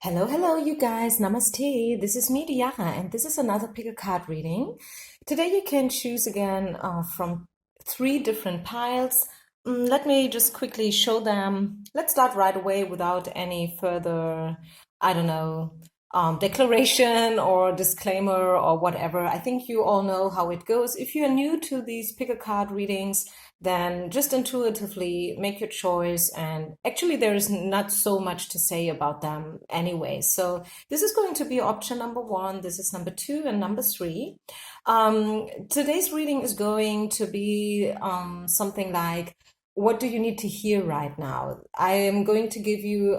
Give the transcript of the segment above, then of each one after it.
Hello, hello, you guys. Namaste. This is me, Diana, and this is another pick a card reading. Today you can choose again from three different piles. Let me just quickly show them. Let's start right away without any further, I don't know, declaration or disclaimer or whatever. I think you all know how it goes. If you're new to these pick a card readings, then just intuitively make your choice. And actually, there is not so much to say about them anyway. So this is going to be option number one. This is number two and number three. Today's reading is going to be something like, what do you need to hear right now? I am going to give you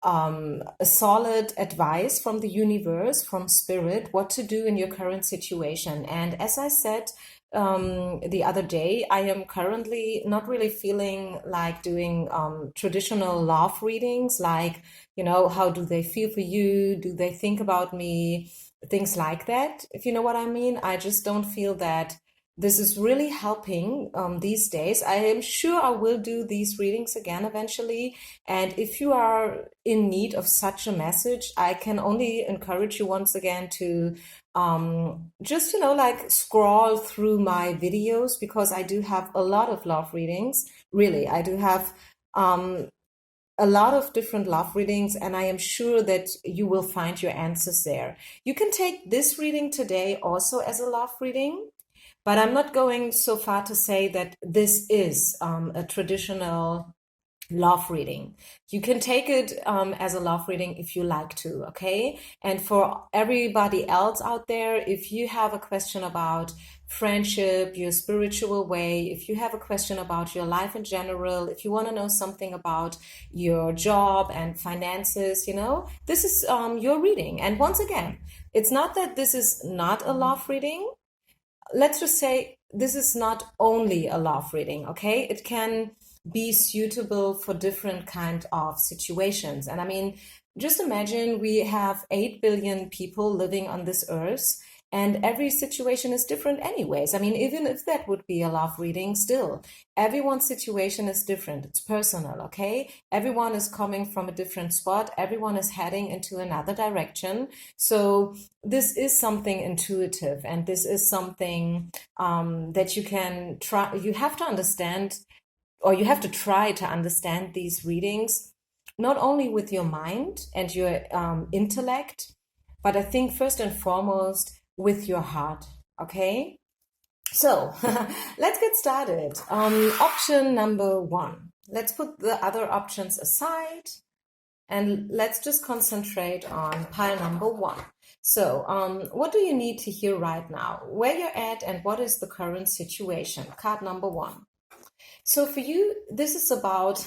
a solid advice from the universe, from spirit, what to do in your current situation. And as I said the other day, I am currently not really feeling like doing traditional love readings, like, how do they feel for you? Do they think about me? Things like that, if you know what I mean. I just don't feel that this is really helping these days. I am sure I will do these readings again eventually. And if you are in need of such a message, I can only encourage you once again to just, like scroll through my videos, because I do have a lot of love readings. Really, I do have a lot of different love readings, and I am sure that you will find your answers there. You can take this reading today also as a love reading. But I'm not going so far to say that this is a traditional love reading. You can take it as a love reading if you like to, okay? And for everybody else out there, if you have a question about friendship, your spiritual way, if you have a question about your life in general, if you want to know something about your job and finances, this is your reading. And once again, it's not that this is not a love reading. Let's just say this is not only a love reading, okay? It can be suitable for different kind of situations. And I mean, just imagine we have 8 billion people living on this earth, and every situation is different anyways. I mean, even if that would be a love reading, still, everyone's situation is different. It's personal, okay? Everyone is coming from a different spot. Everyone is heading into another direction. So this is something intuitive, and this is something that you can try. You have to understand, or you have to try to understand these readings, not only with your mind and your intellect, but I think first and foremost with your heart. Okay, so let's get started. Option number one. Let's put the other options aside and let's just concentrate on pile number one. So, what do you need to hear right now? Where you're at and what is the current situation? Card number one. So for you, this is about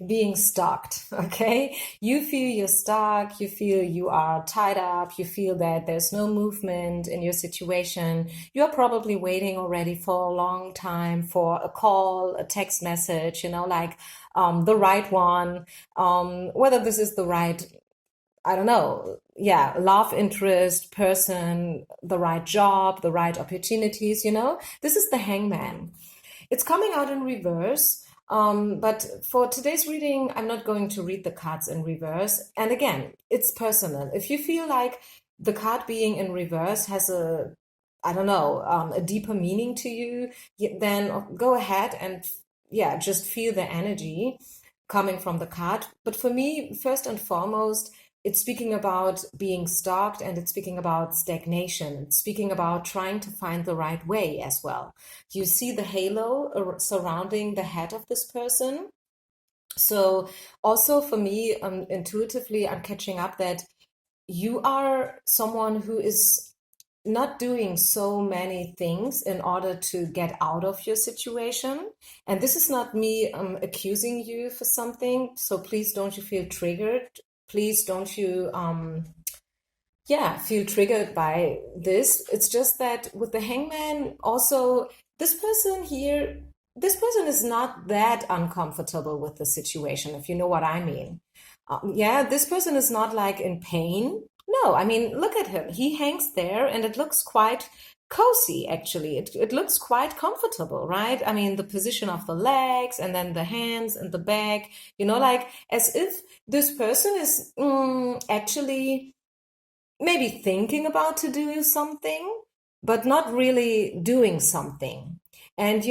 being stuck, okay? You feel you're stuck, you feel you are tied up, you feel that there's no movement in your situation. You're probably waiting already for a long time for a call, a text message, like the right one. Whether this is the right, I don't know, yeah, love interest, person, the right job, the right opportunities, This is the hangman. It's coming out in reverse. But for today's reading, I'm not going to read the cards in reverse. And again, it's personal. If you feel like the card being in reverse has I don't know, a deeper meaning to you, then go ahead and, yeah, just feel the energy coming from the card. But for me, first and foremost, it's speaking about being stalked, and it's speaking about stagnation. It's speaking about trying to find the right way as well. You see the halo surrounding the head of this person. So also for me, intuitively, I'm catching up that you are someone who is not doing so many things in order to get out of your situation. And this is not me accusing you for something. So please don't you feel triggered. Please don't you feel triggered by this. It's just that with the hangman, also, this person here, this person is not that uncomfortable with the situation, if you know what I mean. This person is not like in pain. No, I mean, look at him. He hangs there and it looks quite cozy, actually. It looks quite comfortable, right? I mean, the position of the legs and then the hands and the back, like as if this person is actually maybe thinking about to do something, but not really doing something. And,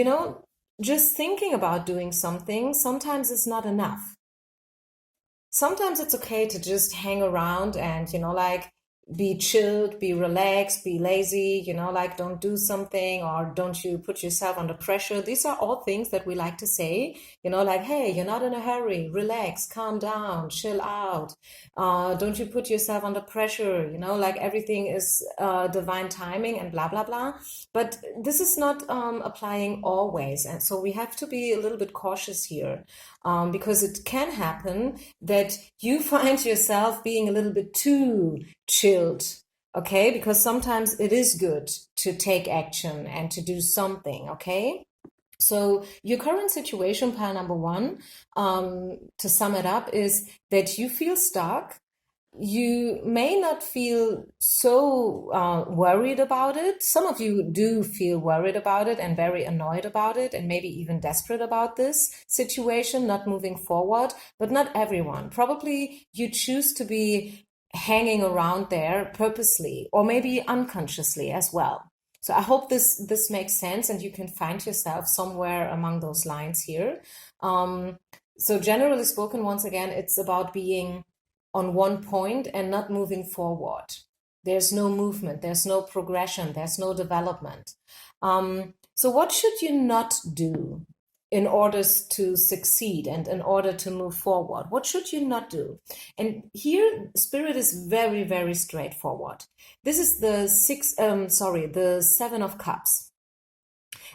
just thinking about doing something sometimes is not enough. Sometimes it's okay to just hang around and, like be chilled, be relaxed, be lazy, like don't do something or don't you put yourself under pressure. These are all things that we like to say, like, hey, you're not in a hurry, relax, calm down, chill out. Don't you put yourself under pressure, like everything is divine timing and blah, blah, blah. But this is not applying always. And so we have to be a little bit cautious here. Because it can happen that you find yourself being a little bit too chilled, okay? Because sometimes it is good to take action and to do something, okay? So your current situation, pile number one, to sum it up, is that you feel stuck. You may not feel so worried about it. Some of you do feel worried about it and very annoyed about it and maybe even desperate about this situation, not moving forward, but not everyone. Probably you choose to be hanging around there purposely or maybe unconsciously as well. So I hope this makes sense and you can find yourself somewhere among those lines here. So generally spoken, once again, it's about being on one point and not moving forward. There's no movement, there's no progression, there's no development. So what should you not do in order to succeed and in order to move forward? What should you not do? And here, Spirit is very, very straightforward. This is the the Seven of Cups.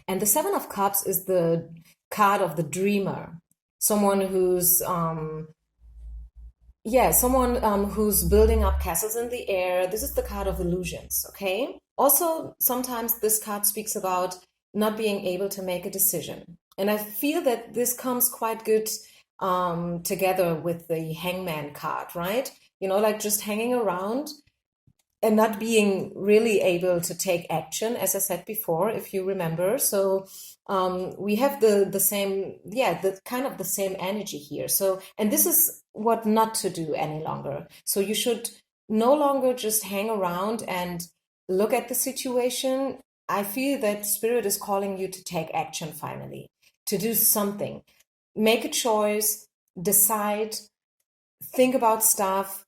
And the Seven of Cups is the card of the dreamer, someone who's who's building up castles in the air. This is the card of illusions, okay? Also, sometimes this card speaks about not being able to make a decision. And I feel that this comes quite good together with the Hangman card, right? Like just hanging around and not being really able to take action, as I said before, if you remember. So we have the same, the kind of the same energy here. So, and this is what not to do any longer. So you should no longer just hang around and look at the situation. I feel that Spirit is calling you to take action finally, to do something, make a choice, decide, think about stuff,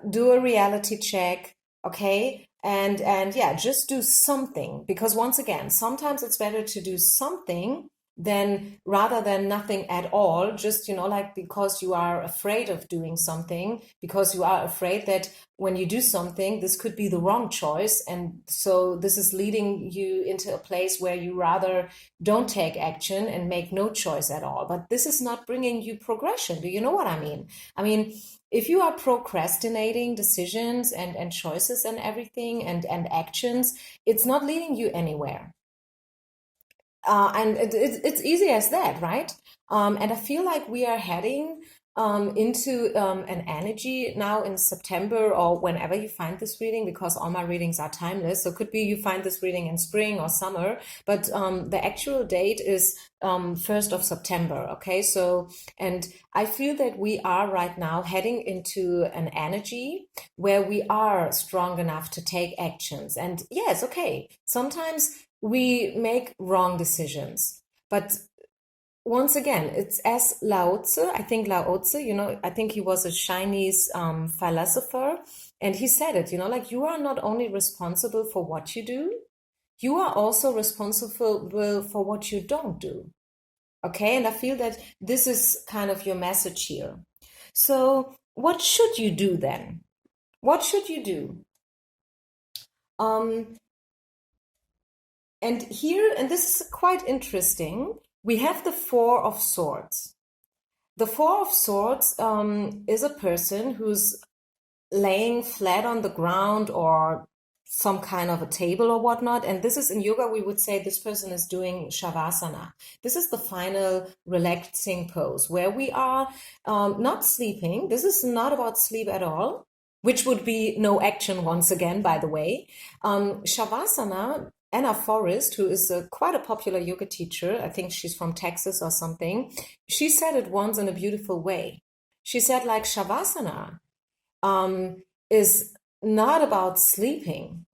do a reality check, okay? And yeah, just do something, because once again, sometimes it's better to do something than rather than nothing at all, just like because you are afraid of doing something, because you are afraid that when you do something this could be the wrong choice, and so this is leading you into a place where you rather don't take action and make no choice at all. But this is not bringing you progression. Do you know what I mean? If you are procrastinating decisions and choices and everything and actions, it's not leading you anywhere. And it's easy as that, right? And I feel like we are heading into an energy now in September or whenever you find this reading, because all my readings are timeless. So it could be you find this reading in spring or summer, but the actual date is 1st of September. Okay, so, and I feel that we are right now heading into an energy where we are strong enough to take actions. And yes, okay, sometimes we make wrong decisions, but once again, it's as Lao Tzu, I think Lao Tzu, I think he was a Chinese philosopher, and he said it, like you are not only responsible for what you do, you are also responsible for what you don't do. Okay, and I feel that this is kind of your message here. So what should you do then? What should you do? And here, and this is quite interesting, we have the Four of Swords. The Four of Swords is a person who's laying flat on the ground or some kind of a table or whatnot. And this is in yoga, we would say this person is doing Shavasana. This is the final relaxing pose where we are not sleeping. This is not about sleep at all, which would be no action once again, by the way. Shavasana Anna Forrest, who is quite a popular yoga teacher, I think she's from Texas or something, she said it once in a beautiful way. She said, like, Shavasana is not about sleeping,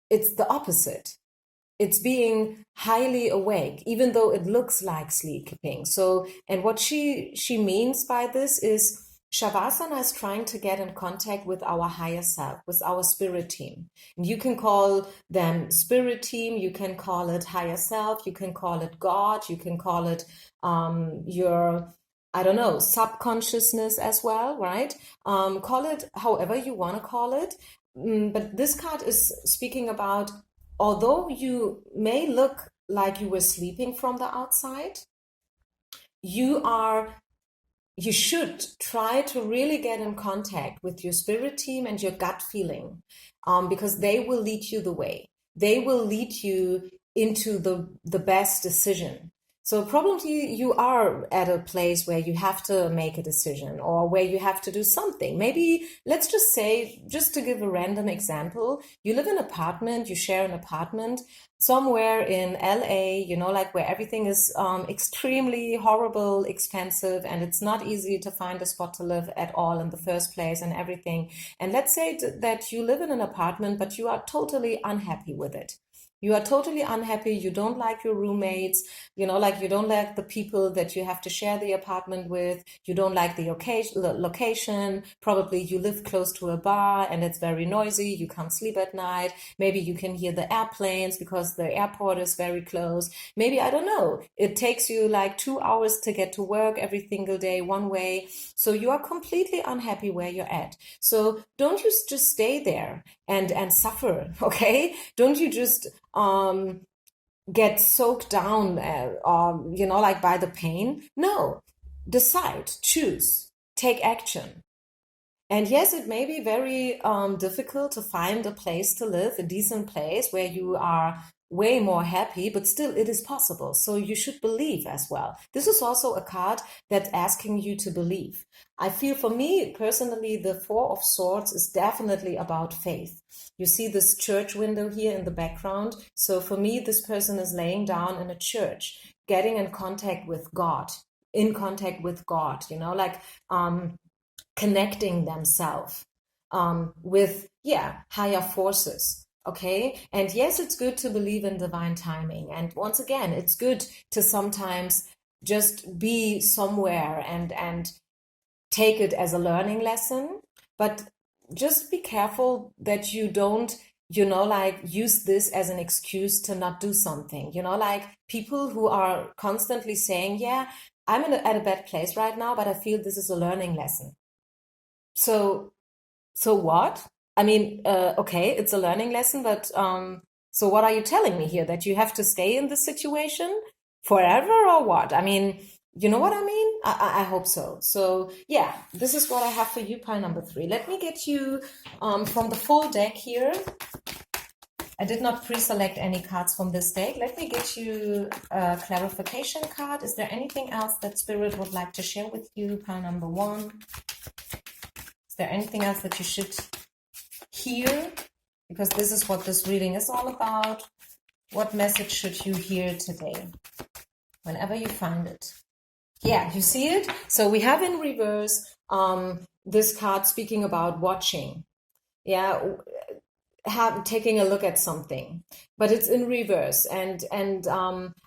it's the opposite. It's being highly awake, even though it looks like sleeping. So, and what she means by this is Shavasana is trying to get in contact with our higher self, with our spirit team. And you can call them spirit team, you can call it higher self, you can call it God, you can call it your, I don't know, subconsciousness as well, right? Call it however you want to call it. But this card is speaking about, although you may look like you were sleeping from the outside, you are you should try to really get in contact with your spirit team and your gut feeling, because they will lead you the way. They will lead you into the best decision. So probably you are at a place where you have to make a decision or where you have to do something. Maybe let's just say, just to give a random example, you live in an apartment, you share an apartment somewhere in LA, like where everything is extremely horrible, expensive, and it's not easy to find a spot to live at all in the first place and everything. And let's say that you live in an apartment, but you are totally unhappy with it. You are totally unhappy. You don't like your roommates, like you don't like the people that you have to share the apartment with. You don't like the location. Probably you live close to a bar and it's very noisy. You can't sleep at night. Maybe you can hear the airplanes because the airport is very close. Maybe, I don't know, it takes you like 2 hours to get to work every single day, one way. So you are completely unhappy where you're at. So don't you just stay there and suffer, okay? Don't you just get soaked down, like by the pain. No, decide, choose, take action. And yes, it may be very difficult to find a place to live, a decent place where you are way more happy, but still it is possible. So you should believe as well. This is also a card that's asking you to believe. I feel, for me personally, the Four of Swords is definitely about faith. You see this church window here in the background. So for me, this person is laying down in a church, getting in contact with God, connecting themselves with higher forces. Okay, and yes, it's good to believe in divine timing, and once again, it's good to sometimes just be somewhere and take it as a learning lesson, but just be careful that you don't use this as an excuse to not do something. Like people who are constantly saying, yeah, I'm at a bad place right now, but I feel this is a learning lesson. So what? I mean, okay, it's a learning lesson, but so what are you telling me here? That you have to stay in this situation forever or what? I mean, you know what I mean? I hope so. So yeah, this is what I have for you, pile number 3. Let me get you from the full deck here. I did not pre-select any cards from this deck. Let me get you a clarification card. Is there anything else that Spirit would like to share with you, pile number 1? Is there anything else that you should hear? Because this is what this reading is all about. What message should you hear today? Whenever you find it. Yeah, you see it? So we have in reverse this card speaking about watching. Yeah, taking a look at something, but it's in reverse, and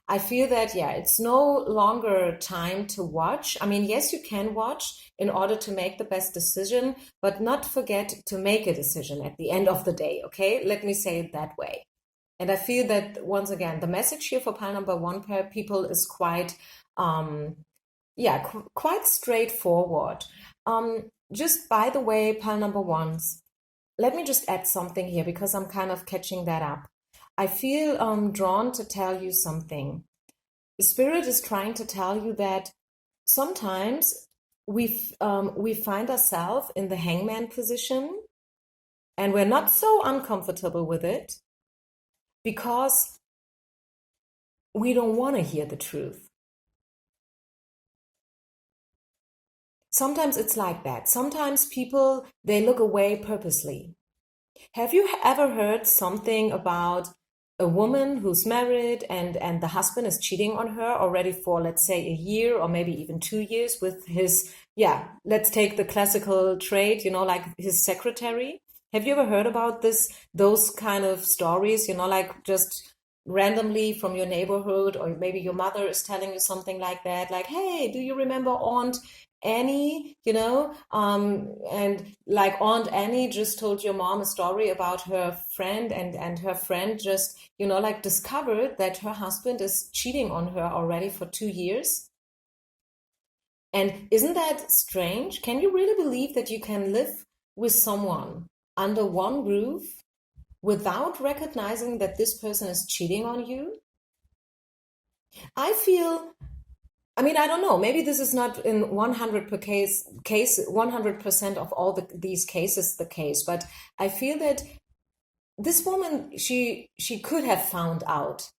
I feel that it's no longer time to watch. I mean, yes, you can watch in order to make the best decision, but not forget to make a decision at the end of the day. Okay, let me say it that way. And I feel that once again, the message here for pile number 1 pair people is quite quite straightforward. Just by the way, pile number 1s, let me just add something here because I'm kind of catching that up. I feel drawn to tell you something. The Spirit is trying to tell you that sometimes we find ourselves in the hangman position and we're not so uncomfortable with it because we don't want to hear the truth. Sometimes it's like that. Sometimes people, they look away purposely. Have you ever heard something about a woman who's married and the husband is cheating on her already for, let's say, a year or maybe even 2 years with his, yeah, let's take the classical trait, like his secretary. Have you ever heard about those kind of stories, like just randomly from your neighborhood, or maybe your mother is telling you something like that, like, hey, do you remember Aunt Annie, and like Aunt Annie just told your mom a story about her friend, and her friend just, like discovered that her husband is cheating on her already for 2 years. And isn't that strange? Can you really believe that you can live with someone under one roof without recognizing that this person is cheating on you? I feel, I mean, I don't know. Maybe this is not in 100% of all these cases the case, but I feel that this woman, she could have found out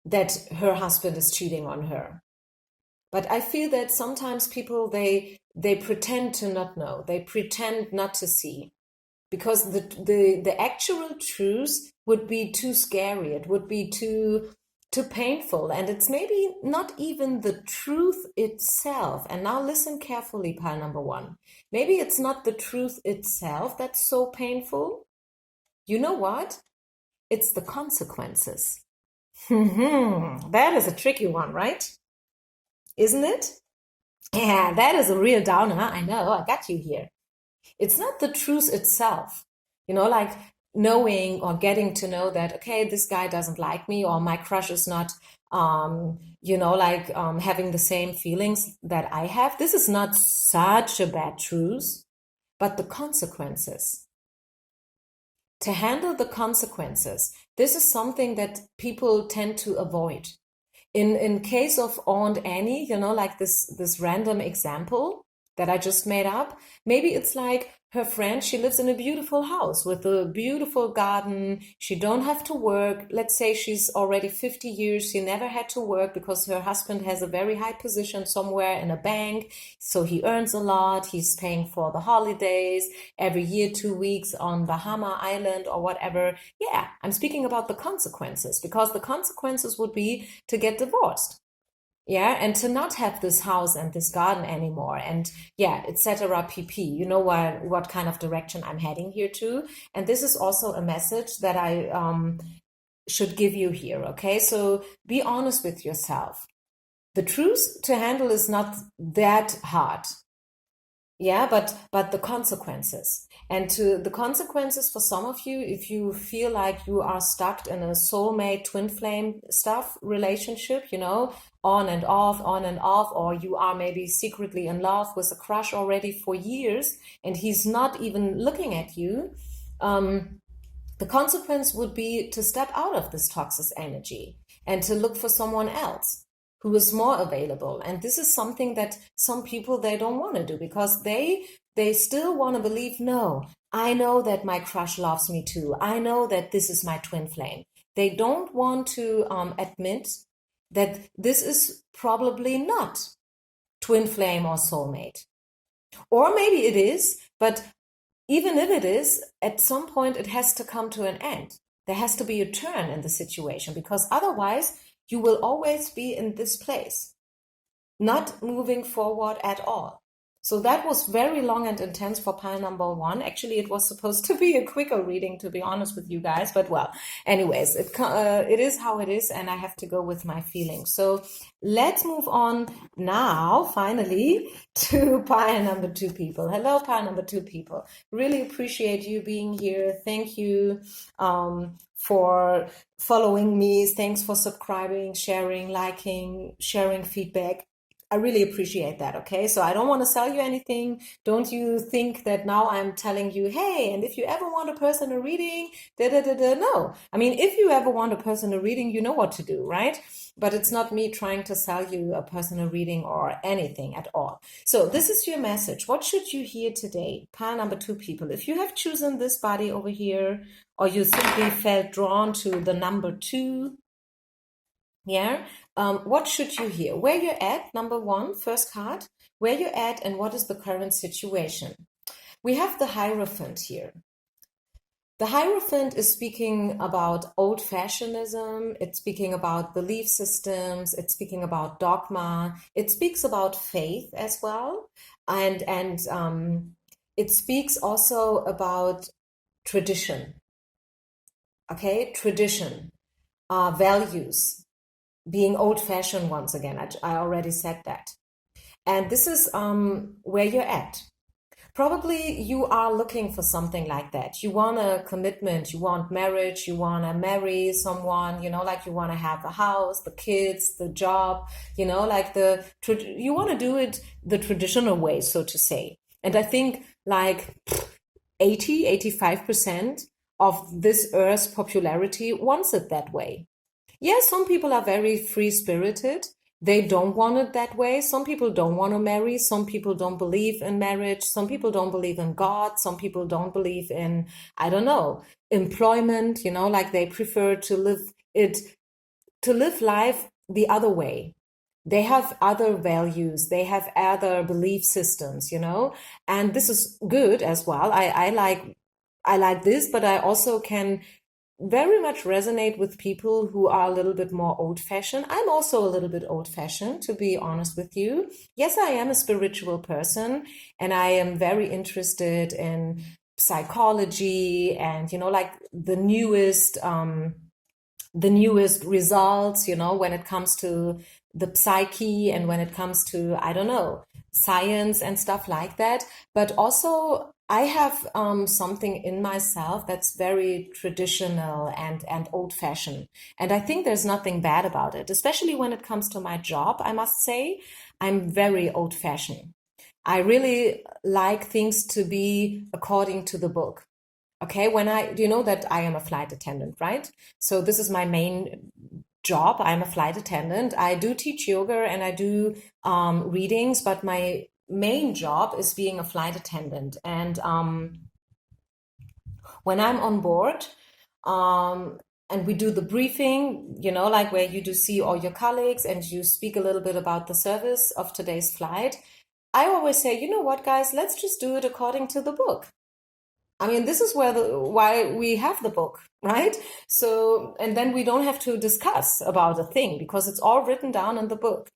that her husband is cheating on her. But I feel that sometimes people, they pretend to not know. They pretend not to see, because the actual truth would be too scary. It would be too painful, and it's maybe not even the truth itself. And now listen carefully, pile number one. Maybe it's not the truth itself that's so painful. You know what? It's the consequences. That is a tricky one, right? Isn't it? Yeah, that is a real downer. I know, I got you here. It's not the truth itself, like knowing or getting to know that, okay, this guy doesn't like me, or my crush is not, having the same feelings that I have. This is not such a bad truth, but the consequences. To handle the consequences, this is something that people tend to avoid. In case of Aunt Annie, like this random example that I just made up, maybe it's like her friend, she lives in a beautiful house with a beautiful garden. She don't have to work. Let's say she's already 50 years. She never had to work because her husband has a very high position somewhere in a bank. So he earns a lot. He's paying for the holidays every year, 2 weeks on Bahama Island or whatever. Yeah, I'm speaking about the consequences, because the consequences would be to get divorced. Yeah, and to not have this house and this garden anymore, and yeah, etc. pp. You know what kind of direction I'm heading here to. And this is also a message that I should give you here. Okay, so be honest with yourself. The truth to handle is not that hard. Yeah, but the consequences, and to the consequences for some of you, if you feel like you are stuck in a soulmate twin flame stuff relationship, on and off, or you are maybe secretly in love with a crush already for years and he's not even looking at you, the consequence would be to step out of this toxic energy and to look for someone else who is more available. And this is something that some people, they don't want to do, because they still want to believe, no, I know that my crush loves me too. I know that this is my twin flame. They don't want to admit that this is probably not twin flame or soulmate. Or maybe it is, but even if it is, at some point it has to come to an end. There has to be a turn in the situation, because otherwise you will always be in this place, not moving forward at all. So that was very long and intense for pile number one. Actually, it was supposed to be a quicker reading, to be honest with you guys. But well, anyways, it is how it is, and I have to go with my feelings. So let's move on now, finally, to pile number two people. Hello, pile number two people. Really appreciate you being here. Thank you for following me. Thanks for subscribing, sharing, liking, sharing feedback. I really appreciate that, okay? So I don't want to sell you anything. Don't you think that now I'm telling you, hey, and if you ever want a personal reading, no. I mean, if you ever want a personal reading, you know what to do, right? But it's not me trying to sell you a personal reading or anything at all. So this is your message. What should you hear today? Pile number two people. If you have chosen this body over here, or you simply felt drawn to the number two, yeah, what should you hear? Where you're at, number one, first card, where you're at and what is the current situation. We have the Hierophant here. The Hierophant is speaking about old-fashionism, it's speaking about belief systems, it's speaking about dogma, it speaks about faith as well, and it speaks also about tradition, okay? Tradition, values, being old-fashioned once again. I already said that. And this is where you're at. Probably you are looking for something like that. You want a commitment, you want marriage, you want to marry someone, like you want to have a house, the kids, the job, like you want to do it the traditional way, so to say. And I think like 85% of this earth's popularity wants it that way. Yes, some people are very free-spirited. They don't want it that way. Some people don't want to marry. Some people don't believe in marriage. Some people don't believe in God. Some people don't believe in, I don't know, employment, like they prefer to live life the other way. They have other values. They have other belief systems, and this is good as well. I like this, but I also can very much resonate with people who are a little bit more old-fashioned. I'm also a little bit old-fashioned, to be honest with you. Yes, I am a spiritual person, and I am very interested in psychology and, like the newest results, when it comes to the psyche and when it comes to, I don't know, science and stuff like that. But also, I have something in myself that's very traditional and old-fashioned. And I think there's nothing bad about it, especially when it comes to my job, I must say. I'm very old-fashioned. I really like things to be according to the book. Okay, you know that I am a flight attendant, right? So this is my main job. I'm a flight attendant. I do teach yoga and I do readings, but my main job is being a flight attendant. And when I'm on board, and we do the briefing, like where you do see all your colleagues and you speak a little bit about the service of today's flight, I always say, you know what, guys, let's just do it according to the book. I mean, this is why we have the book, right? So, and then we don't have to discuss about a thing because it's all written down in the book.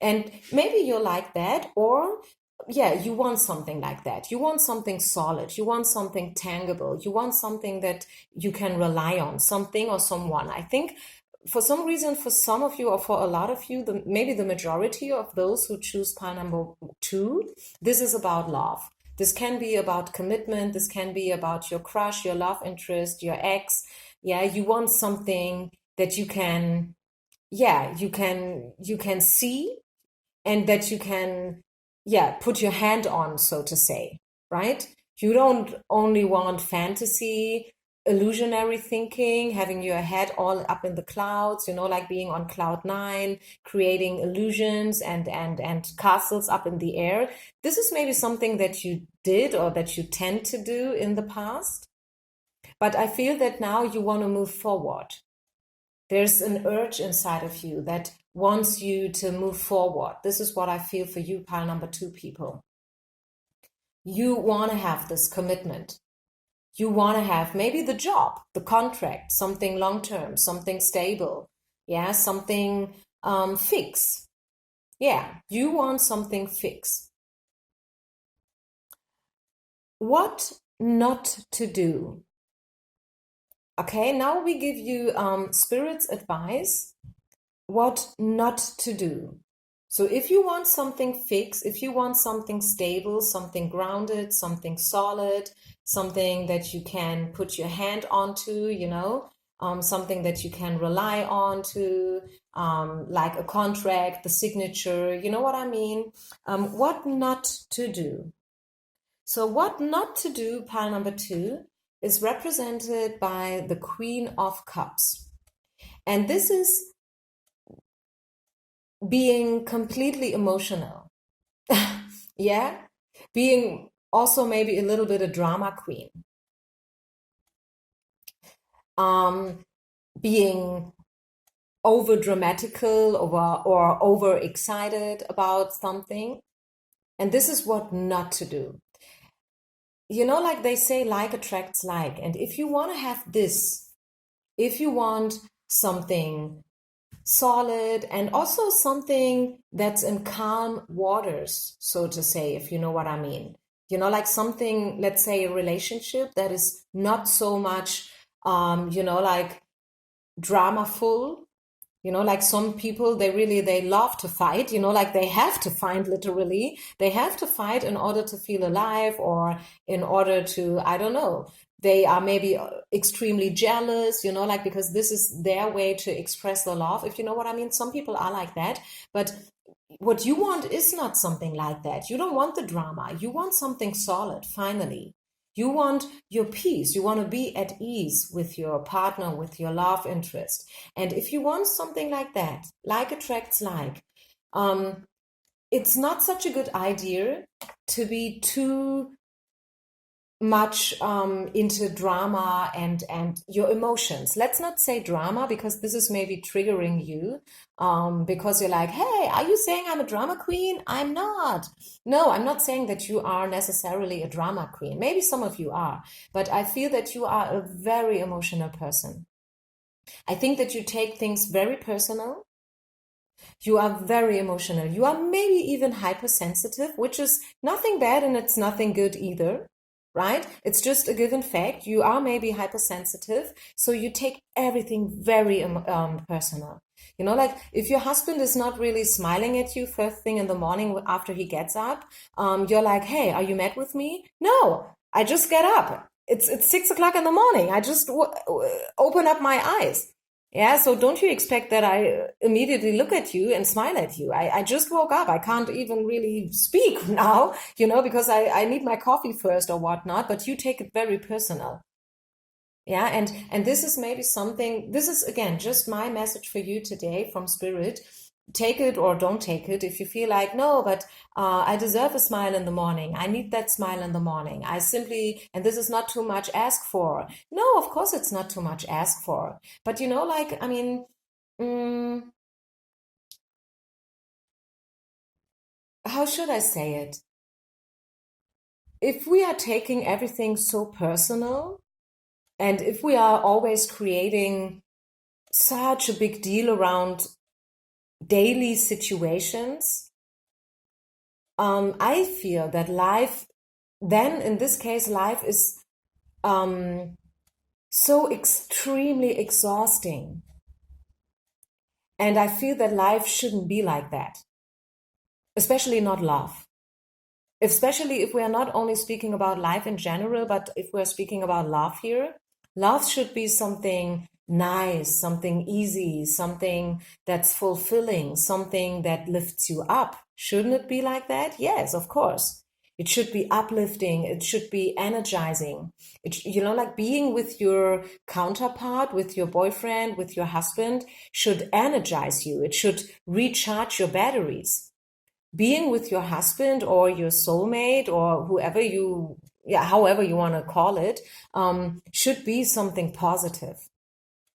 And maybe you're like that, or yeah, you want something like that. You want something solid. You want something tangible. You want something that you can rely on, something or someone. I think for some reason, for some of you or for a lot of you, maybe the majority of those who choose pile number 2, this is about love. This can be about commitment. This can be about your crush, your love interest, your ex. Yeah, you want something that you can, yeah, you can see and that you can, yeah, put your hand on, so to say, right? You don't only want fantasy, illusionary thinking, having your head all up in the clouds, like being on cloud 9, creating illusions and castles up in the air. This is maybe something that you did or that you tend to do in the past. But I feel that now you want to move forward. There's an urge inside of you that wants you to move forward. This is what I feel for you, pile number 2 people. You want to have this commitment. You want to have maybe the job, the contract, something long-term, something stable. Yeah, something fix. Yeah, you want something fix. What not to do? Okay, now we give you Spirit's advice, what not to do. So if you want something fixed, if you want something stable, something grounded, something solid, something that you can put your hand onto, something that you can rely on to, like a contract, the signature, you know what I mean? What not to do. So what not to do, pile number 2, is represented by the Queen of Cups. And this is being completely emotional. Yeah, being also maybe a little bit a drama queen. Being over dramatical or over excited about something. And this is what not to do. like they say, like attracts like. And if you want to have this, if you want something solid and also something that's in calm waters, so to say, if you know what I mean. Like something, let's say a relationship that is not so much, like drama full. Like some people, they love to fight, like they have to fight, literally. They have to fight in order to feel alive, or in order to, I don't know. They are maybe extremely jealous, like because this is their way to express the love, if you know what I mean. Some people are like that. But what you want is not something like that. You don't want the drama. You want something solid, finally. You want your peace. You want to be at ease with your partner, with your love interest. And if you want something like that, like attracts like, um, it's not such a good idea to be too much into drama and your emotions. Let's not say drama, because this is maybe triggering you, because you're like, hey, are you saying I'm a drama queen? I'm not. No, I'm not saying that you are necessarily a drama queen. Maybe some of you are, but I feel that you are a very emotional person. I think that you take things very personal. You are very emotional. You are maybe even hypersensitive, which is nothing bad and it's nothing good either, right? It's just a given fact. You are maybe hypersensitive, so you take everything very personal. Like if your husband is not really smiling at you first thing in the morning after he gets up, you're like, hey, are you mad with me? No, I just get up. It's 6 o'clock in the morning. I just open up my eyes. Yeah, so don't you expect that I immediately look at you and smile at you? I just woke up. I can't even really speak now, because I need my coffee first or whatnot, but you take it very personal. Yeah, and this is maybe something, this is again just my message for you today from Spirit. Take it or don't take it. If you feel like, no, but I deserve a smile in the morning. I need that smile in the morning. I simply, and this is not too much ask for. No, of course it's not too much ask for. But like, I mean, mm, how should I say it? If we are taking everything so personal, and if we are always creating such a big deal around daily situations, I feel that life, then in this case, life is so extremely exhausting. And I feel that life shouldn't be like that, especially not love. Especially if we are not only speaking about life in general, but if we're speaking about love here, love should be something nice, something easy, something that's fulfilling, something that lifts you up. Shouldn't it be like that? Yes, of course. It should be uplifting. It should be energizing. Like being with your counterpart, with your boyfriend, with your husband should energize you. It should recharge your batteries. Being with your husband or your soulmate or whoever however you want to call it, should be something positive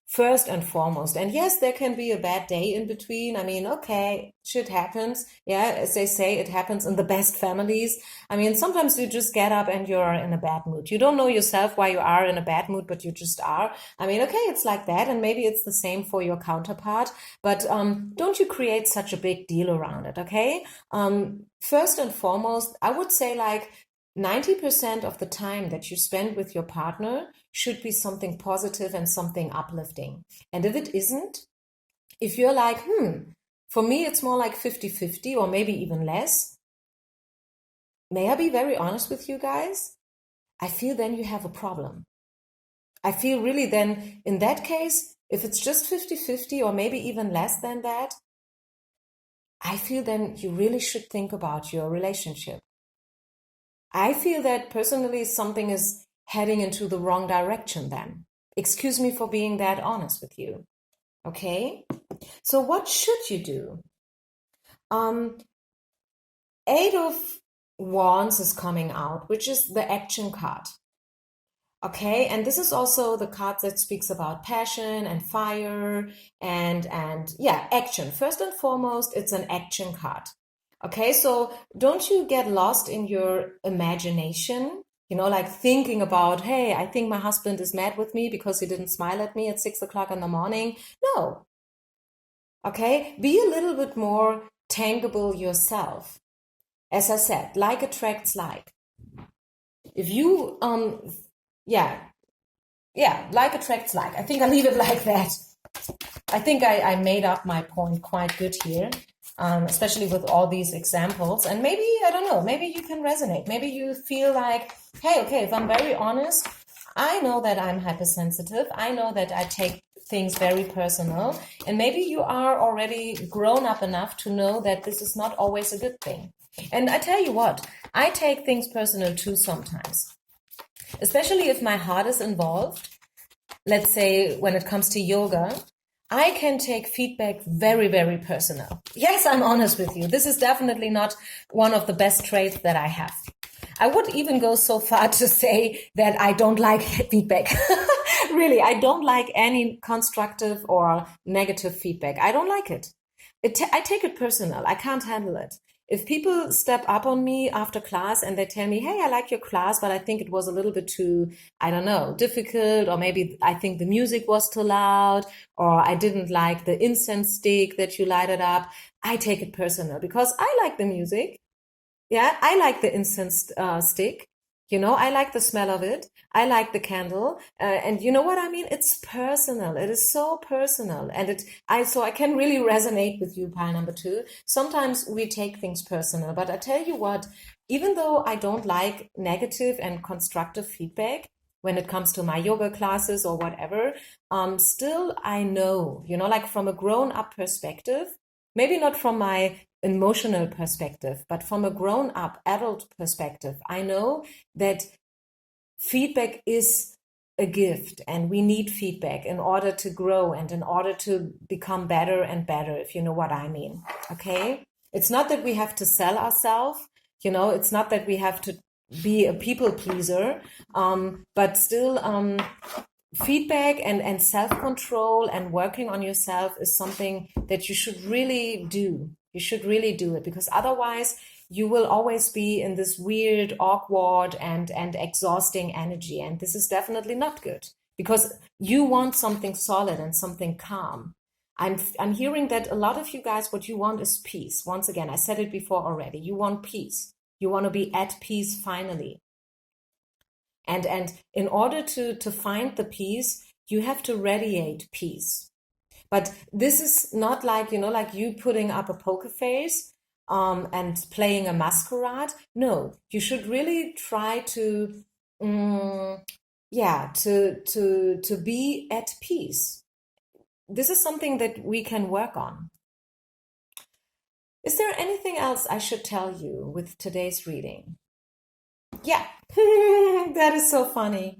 first and foremost. And yes, there can be a bad day in between. I mean, okay, shit happens. Yeah, as they say, it happens in the best families. I mean, sometimes you just get up and you're in a bad mood. You don't know yourself why you are in a bad mood, but you just are. I mean, okay, it's like that. And maybe it's the same for your counterpart. But don't you create such a big deal around it, okay? First and foremost, I would say like 90% of the time that you spend with your partner should be something positive and something uplifting. And if it isn't, if you're like, for me, it's more like 50-50 or maybe even less. May I be very honest with you guys? I feel then you have a problem. I feel really then in that case, if it's just 50-50 or maybe even less than that, I feel then you really should think about your relationship. I feel that personally something is heading into the wrong direction then. Excuse me for being that honest with you. Okay? So what should you do? Eight of Wands is coming out, which is the action card. Okay, and this is also the card that speaks about passion and fire and yeah, action. First and foremost, it's an action card. Okay, so don't you get lost in your imagination. like thinking about, hey, I think my husband is mad with me because he didn't smile at me at 6 o'clock in the morning. No. Okay. Be a little bit more tangible yourself. As I said, like attracts like. If you, yeah, like attracts like. I think I'll leave it like that. I think I made up my point quite good here, especially with all these examples. And maybe, I don't know, maybe you can resonate. Maybe you feel like, hey, okay, if I'm very honest, I know that I'm hypersensitive. I know that I take things very personal. And maybe you are already grown up enough to know that this is not always a good thing. And I tell you what, I take things personal too sometimes, especially if my heart is involved. Let's say when it comes to yoga, I can take feedback very, very personal. Yes, I'm honest with you. This is definitely not one of the best traits that I have. I would even go so far to say that I don't like feedback. Really, I don't like any constructive or negative feedback. I don't like it. I take it personal. I can't handle it. If people step up on me after class and they tell me, hey, I like your class, but I think it was a little bit too, I don't know, difficult, or maybe I think the music was too loud, or I didn't like the incense stick that you lighted up, I take it personal because I like the music. Yeah, I like the incense stick. I like the smell of it. I like the candle. And you know what I mean? It's personal. It is so personal. And so I can really resonate with you, pile number 2. Sometimes we take things personal, but I tell you what, even though I don't like negative and constructive feedback when it comes to my yoga classes or whatever, still I know, like from a grown up perspective, maybe not from my emotional perspective, but from a grown up adult perspective, I know that feedback is a gift and we need feedback in order to grow and in order to become better and better, if you know what I mean. Okay. It's not that we have to sell ourselves, it's not that we have to be a people pleaser, but still, feedback and self-control and working on yourself is something that you should really do. You should really do it, because otherwise you will always be in this weird, awkward and exhausting energy. And this is definitely not good, because you want something solid and something calm. I'm hearing that a lot of you guys, what you want is peace. Once again, I said it before already. You want peace. You want to be at peace finally. And in order to find the peace, you have to radiate peace. But this is not like, like you putting up a poker face and playing a masquerade. No, you should really try to, to be at peace. This is something that we can work on. Is there anything else I should tell you with today's reading? Yeah, that is so funny.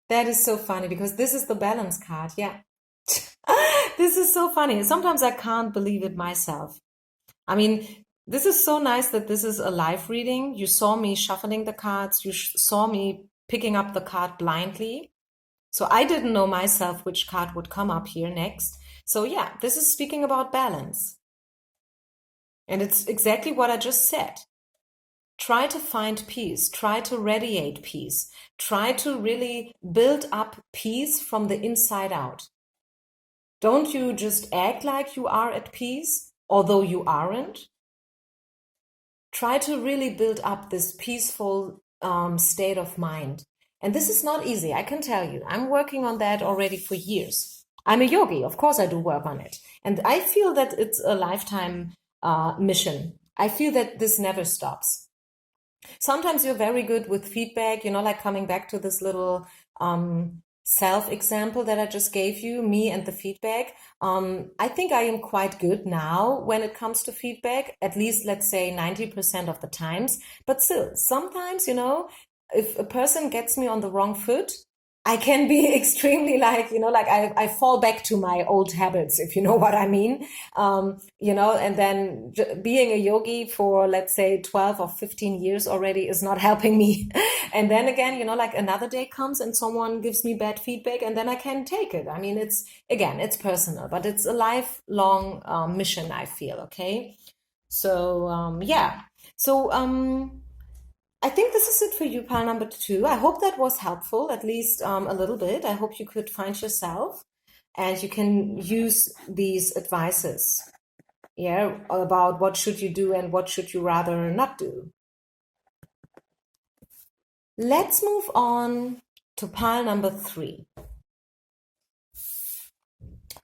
That is so funny because this is the balance card. Yeah. This is so funny. Sometimes I can't believe it myself. I mean, this is so nice that this is a live reading. You saw me shuffling the cards. You saw me picking up the card blindly. So I didn't know myself which card would come up here next. So yeah, this is speaking about balance. And it's exactly what I just said. Try to find peace. Try to radiate peace. Try to really build up peace from the inside out. Don't you just act like you are at peace, although you aren't. Try to really build up this peaceful state of mind. And this is not easy, I can tell you. I'm working on that already for years. I'm a yogi, of course I do work on it. And I feel that it's a lifetime mission. I feel that this never stops. Sometimes you're very good with feedback, like coming back to this little self example that I just gave you, me and the feedback. I think I am quite good now when it comes to feedback, at least let's say 90% of the times. But still, sometimes, if a person gets me on the wrong foot, I can be extremely I fall back to my old habits, if you know what I mean. And then being a yogi for, let's say, 12 or 15 years already is not helping me. And then again, another day comes and someone gives me bad feedback and then I can take it. I mean, it's personal, but it's a lifelong mission, I feel. Okay. So, yeah. So, I think this is it for you, pile number two. I hope that was helpful, at least a little bit. I hope you could find yourself and you can use these advices, yeah, about what should you do and what should you rather not do. Let's move on to pile number three.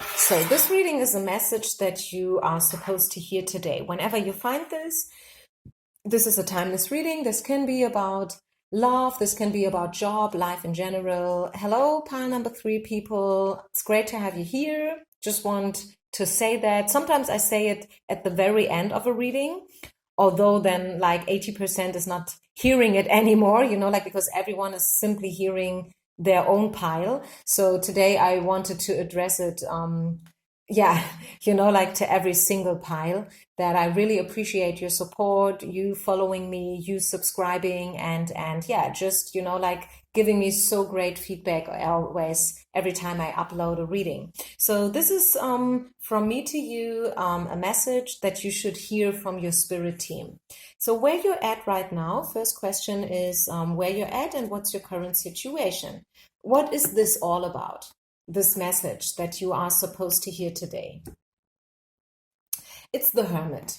So this reading is a message that you are supposed to hear today. Whenever you find this is a timeless reading. This can be about love. This can be about job, life in general. Hello, pile number three people. It's great to have you here. Just want to say that sometimes I say it at the very end of a reading, although then like 80% is not hearing it anymore, like because everyone is simply hearing their own pile. So today I wanted to address it, yeah, like to every single pile, that I really appreciate your support, you following me, you subscribing, and yeah, just, like giving me so great feedback always every time I upload a reading. So this is from me to you, a message that you should hear from your spirit team. So where you're at right now, first question is where you're at and what's your current situation? What is this all about? This message that you are supposed to hear today. It's the hermit.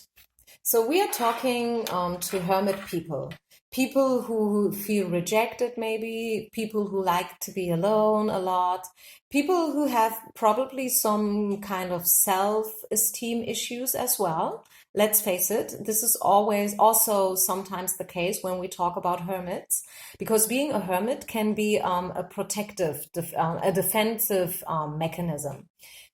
So we are talking to hermit people who feel rejected, maybe people who like to be alone a lot, people who have probably some kind of self-esteem issues as well. Let's face it, this is always also sometimes the case when we talk about hermits, because being a hermit can be a protective, a defensive mechanism.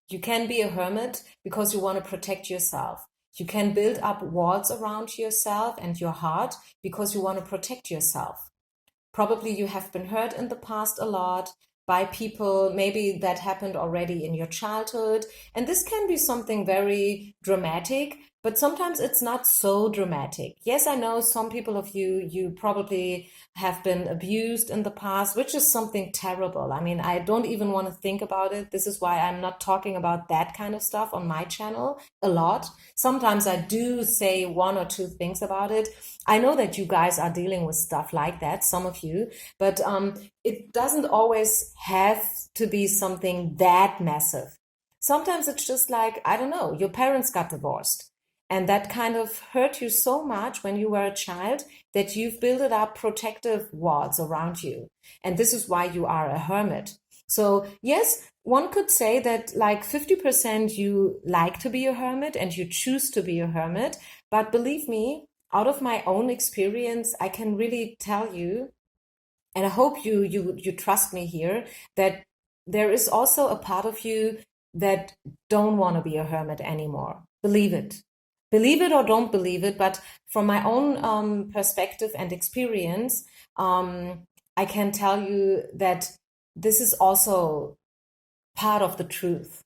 You can be a hermit because you want to protect yourself. You can build up walls around yourself and your heart because you want to protect yourself. Probably you have been hurt in the past a lot by people, maybe that happened already in your childhood. And this can be something very dramatic, but sometimes it's not so dramatic. Yes, I know some people of you probably have been abused in the past, which is something terrible. I mean, I don't even want to think about it. This is why I'm not talking about that kind of stuff on my channel a lot. Sometimes I do say one or two things about it. I know that you guys are dealing with stuff like that, some of you, but it doesn't always have to be something that massive. Sometimes it's just like, I don't know, your parents got divorced. And that kind of hurt you so much when you were a child that you've built up protective walls around you. And this is why you are a hermit. So yes, one could say that like 50% you like to be a hermit and you choose to be a hermit. But believe me, out of my own experience, I can really tell you, and I hope you trust me here, that there is also a part of you that don't want to be a hermit anymore. Believe it. Believe it or don't believe it, but from my own perspective and experience, I can tell you that this is also part of the truth.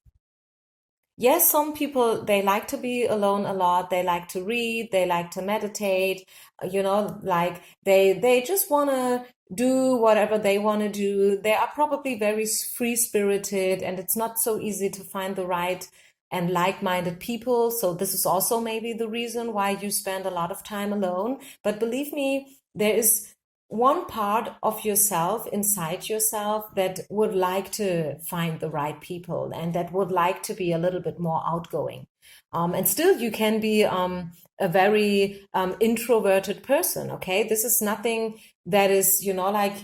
Yes, some people, they like to be alone a lot. They like to read, they like to meditate, like they just want to do whatever they want to do. They are probably very free-spirited, and it's not so easy to find the right and like-minded people. So this is also maybe the reason why you spend a lot of time alone. But believe me, there is one part of yourself inside yourself that would like to find the right people and that would like to be a little bit more outgoing. And still, you can be a very introverted person. Okay, this is nothing that is, like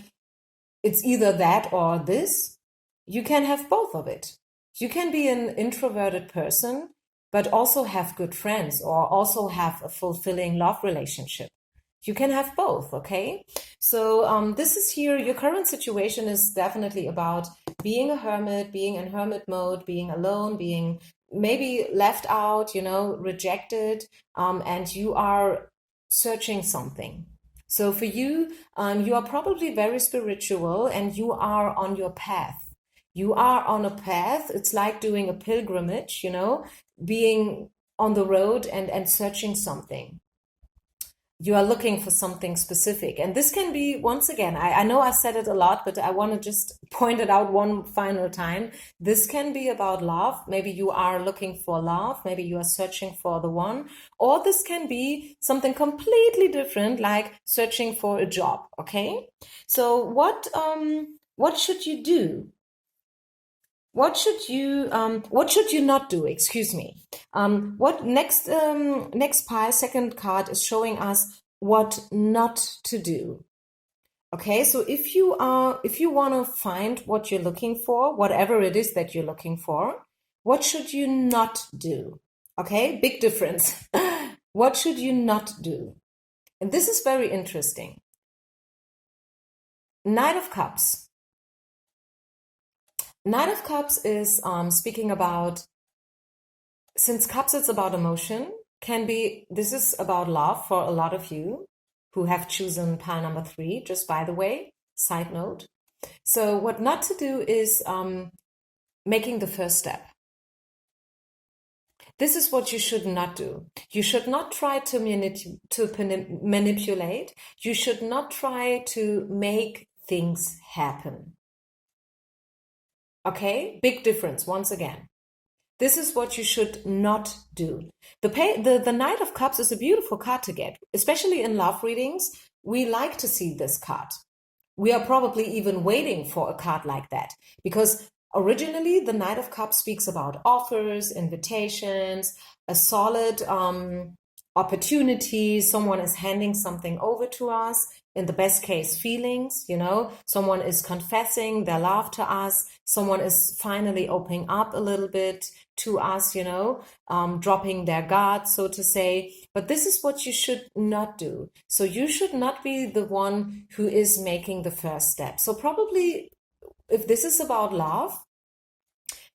it's either that or this. You can have both of it. You can be an introverted person, but also have good friends or also have a fulfilling love relationship. You can have both, okay? So this is here, your current situation is definitely about being a hermit, being in hermit mode, being alone, being maybe left out, rejected, and you are searching something. So for you, you are probably very spiritual and you are on your path. You are on a path. It's like doing a pilgrimage, being on the road and searching something. you are looking for something specific. And this can be, once again, I know I said it a lot, but I want to just point it out one final time. This can be about love. Maybe you are looking for love. Maybe you are searching for the one. Or this can be something completely different, like searching for a job. Okay. So what should you do? What should you not do? Excuse me. What next pile, second card is showing us what not to do. Okay, so if you want to find what you're looking for, whatever it is that you're looking for, what should you not do? Okay, big difference. What should you not do? And this is very interesting. Knight of Cups. Knight of Cups is speaking about, since Cups it's about emotion, this is about love for a lot of you who have chosen pile number 3, just by the way, side note. So what not to do is making the first step. This is what you should not do. You should not try to manipulate. You should not try to make things happen. Okay, big difference once again. This is what you should not do. The Knight of Cups is a beautiful card to get, especially in love readings. We like to see this card. We are probably even waiting for a card like that, because originally the Knight of Cups speaks about offers, invitations, a solid opportunity. Someone is handing something over to us. In the best case, feelings, someone is confessing their love to us. Someone is finally opening up a little bit to us, dropping their guard, so to say. But this is what you should not do. So you should not be the one who is making the first step. So probably if this is about love,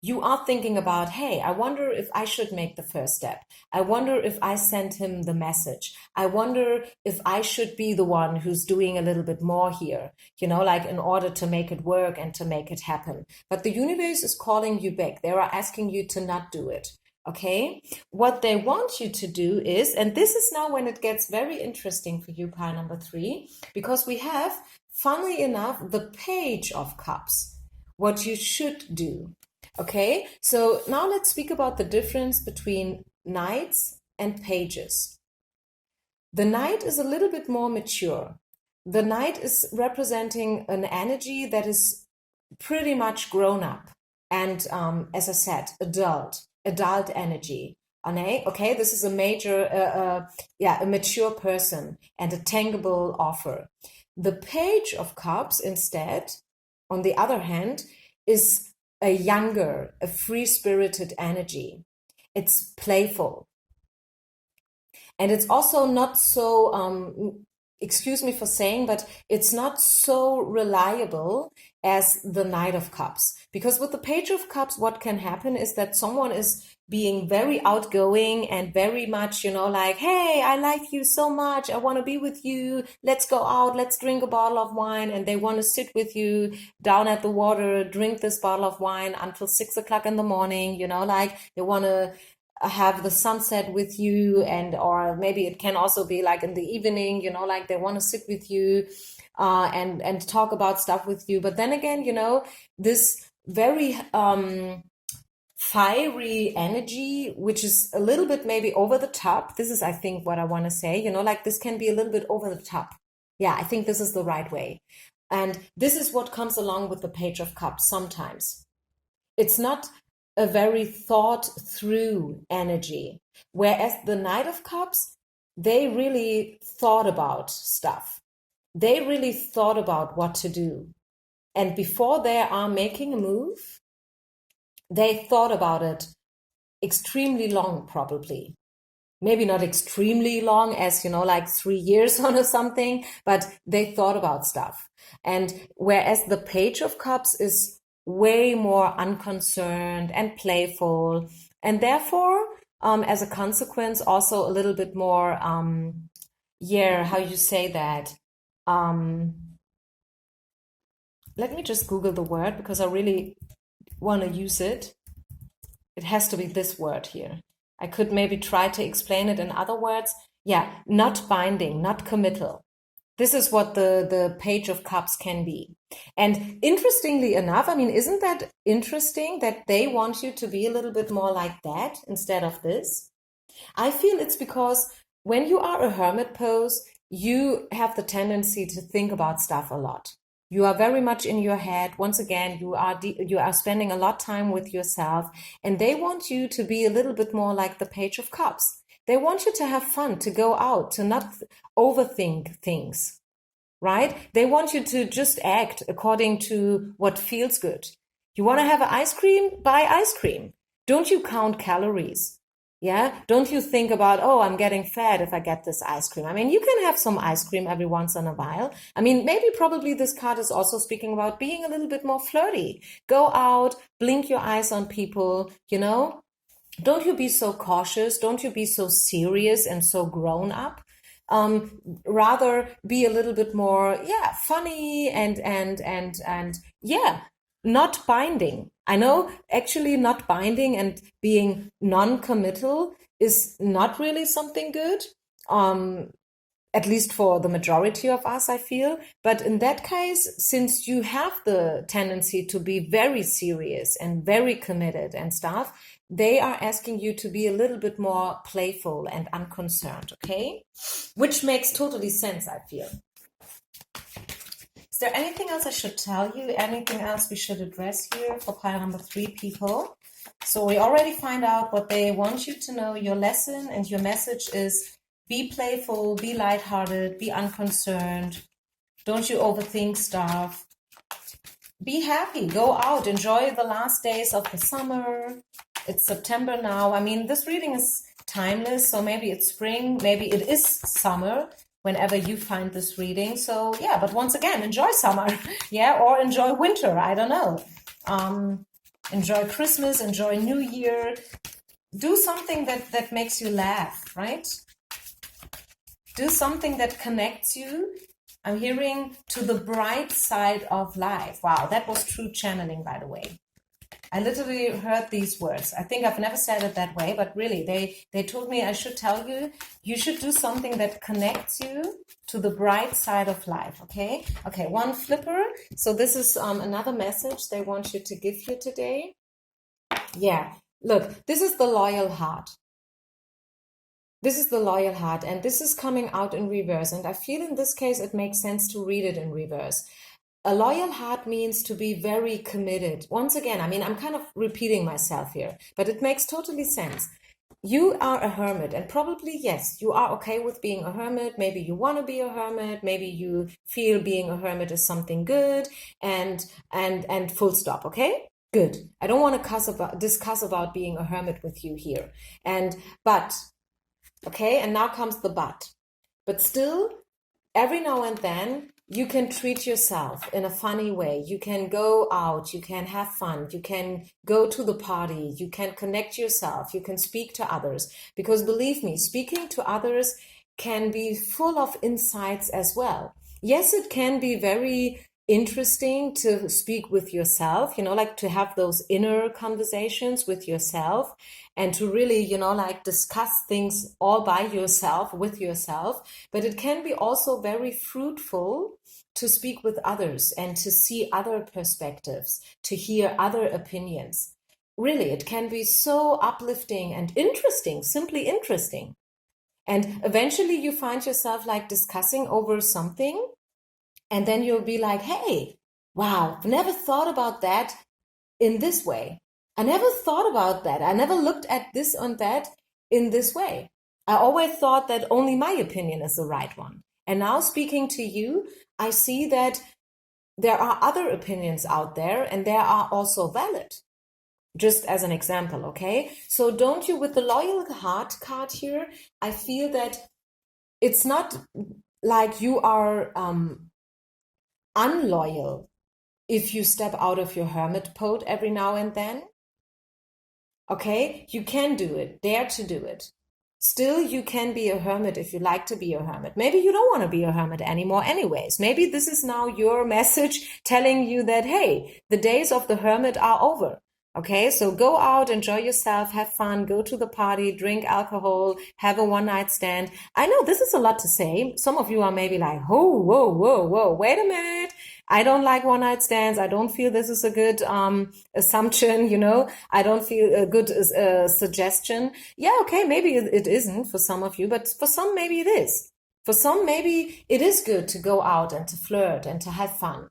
you are thinking about, hey, I wonder if I should make the first step. I wonder if I send him the message. I wonder if I should be the one who's doing a little bit more here, like in order to make it work and to make it happen. But the universe is calling you back. They are asking you to not do it. Okay? What they want you to do is, and this is now when it gets very interesting for you, pile number 3, because we have, funnily enough, the Page of Cups. What you should do. Okay, so now let's speak about the difference between knights and pages. The knight is a little bit more mature. The knight is representing an energy that is pretty much grown up and, as I said, adult energy. Okay, this is a major, a mature person and a tangible offer. The Page of Cups, instead, on the other hand, is a younger, a free-spirited energy. It's playful. And it's also not so, excuse me for saying, but it's not so reliable as the Knight of Cups. Because with the Page of Cups, what can happen is that someone is being very outgoing and very much, like, hey, I like you so much. I want to be with you. Let's go out. Let's drink a bottle of wine. And they want to sit with you down at the water, drink this bottle of wine until 6 o'clock in the morning, like they want to have the sunset with you, or maybe it can also be like in the evening, like they want to sit with you and talk about stuff with you. But then again, this very fiery energy, which is a little bit maybe over the top. This is, I think, what I want to say, like this can be a little bit over the top. Yeah, I think this is the right way. And this is what comes along with the Page of Cups sometimes. It's not a very thought through energy, whereas the Knight of Cups, they really thought about stuff. They really thought about what to do. And before they are making a move, they thought about it extremely long, probably. Maybe not extremely long as, like 3 years or something, but they thought about stuff. And whereas the Page of Cups is way more unconcerned and playful, and therefore, as a consequence, also a little bit more, how you say that? Let me just Google the word because I really want to use it. It has to be this word here. I could maybe try to explain it in other words. Yeah, not binding, not committal. This is what the Page of Cups can be. And interestingly enough, I mean, isn't that interesting that they want you to be a little bit more like that instead of this? I feel it's because when you are a hermit pose, you have the tendency to think about stuff a lot. You are very much in your head. Once again, you are spending a lot of time with yourself, and they want you to be a little bit more like the Page of Cups. They want you to have fun, to go out, to not overthink things, right? They want you to just act according to what feels good. You want to have an ice cream? Buy ice cream. Don't you count calories? Yeah. Don't you think about, oh, I'm getting fat if I get this ice cream. I mean, you can have some ice cream every once in a while. I mean, maybe probably this card is also speaking about being a little bit more flirty. Go out, blink your eyes on people, you know? Don't you be so cautious. Don't you be so serious and so grown up. Rather be a little bit more, yeah, funny and yeah, not binding. I know actually not binding and being non-committal is not really something good. At least for the majority of us, I feel. But in that case, since you have the tendency to be very serious and very committed and stuff, they are asking you to be a little bit more playful and unconcerned, okay? Which makes totally sense, I feel. Is there anything else I should tell you? Anything else we should address here for pile number 3, people? So we already find out what they want you to know. Your lesson and your message is be playful, be lighthearted, be unconcerned. Don't you overthink stuff. Be happy, go out, enjoy the last days of the summer. It's September now. I mean, this reading is timeless, so maybe it's spring, maybe it is summer whenever you find this reading. So yeah, but once again, enjoy summer, yeah, or enjoy winter, I don't know. Enjoy Christmas, enjoy New Year. Do something that makes you laugh, right? Do something that connects you. I'm hearing to the bright side of life. Wow, that was true channeling, by the way. I literally heard these words. I think I've never said it that way, but really, they told me I should tell you, you should do something that connects you to the bright side of life, okay? Okay, one flipper. So this is another message they want you to give you today. Yeah, look, this is the loyal heart. This is the loyal heart, and this is coming out in reverse. And I feel in this case, it makes sense to read it in reverse. A loyal heart means to be very committed. Once again, I mean, I'm kind of repeating myself here, but it makes totally sense. You are a hermit, and probably, yes, you are okay with being a hermit. Maybe you want to be a hermit. Maybe you feel being a hermit is something good, and full stop, okay? Good. I don't want to discuss about being a hermit with you here. But okay, and now comes the but. But still, every now and then, you can treat yourself in a funny way. You can go out, you can have fun, you can go to the party, you can connect yourself, you can speak to others. Because believe me, speaking to others can be full of insights as well. Yes, it can be very interesting to speak with yourself, like to have those inner conversations with yourself and to really, like discuss things all by yourself, with yourself. But it can be also very fruitful to speak with others and to see other perspectives, to hear other opinions. Really, it can be so uplifting and interesting, simply interesting. And eventually you find yourself like discussing over something. And then you'll be like, hey, wow, I never thought about that in this way. I never thought about that. I never looked at this and that in this way. I always thought that only my opinion is the right one. And now speaking to you, I see that there are other opinions out there and they are also valid. Just as an example, okay? So don't you, with the loyal heart card here, I feel that it's not like you are unloyal if you step out of your hermit mode every now and then. Okay, you can do it, dare to do it. Still, you can be a hermit if you like to be a hermit. Maybe you don't want to be a hermit anymore anyways. Maybe this is now your message telling you that, hey, the days of the hermit are over. Okay, so go out, enjoy yourself, have fun, go to the party, drink alcohol, have a one night stand. I know this is a lot to say. Some of you are maybe like, whoa, whoa, whoa, whoa, wait a minute. I don't like one night stands. I don't feel this is a good assumption, you know. I don't feel a good suggestion. Yeah, okay, maybe it isn't for some of you, but for some, maybe it is. For some, maybe it is good to go out and to flirt and to have fun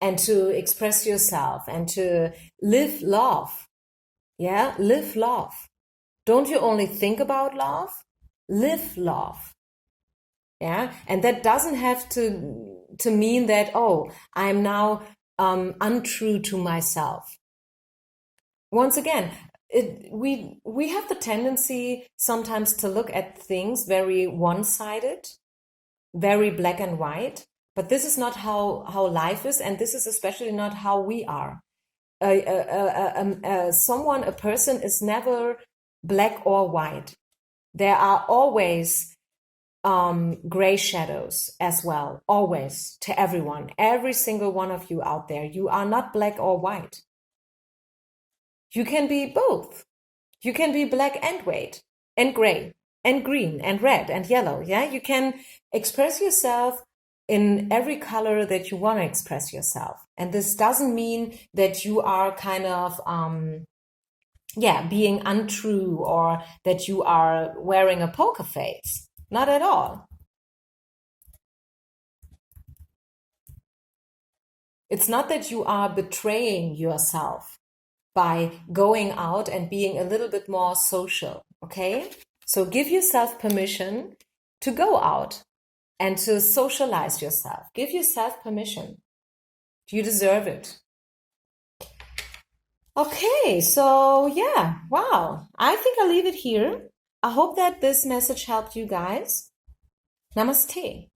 and to express yourself and to live love. Yeah, live love. Don't you only think about love? Live love. Yeah, and that doesn't have to mean that, oh, I'm now untrue to myself. Once again, we have the tendency sometimes to look at things very one-sided, very black and white. But this is not how life is, and this is especially not how we are. A person is never black or white. There are always gray shadows as well, always, to everyone, every single one of you out there. You are not black or white. You can be both. You can be black and white, and gray, and green, and red, and yellow. Yeah, you can express yourself in every color that you want to express yourself. And this doesn't mean that you are kind of, being untrue or that you are wearing a poker face. Not at all. It's not that you are betraying yourself by going out and being a little bit more social, okay? So give yourself permission to go out and to socialize yourself. Give yourself permission. You deserve it. Okay, so yeah, wow. I think I'll leave it here. I hope that this message helped you guys. Namaste.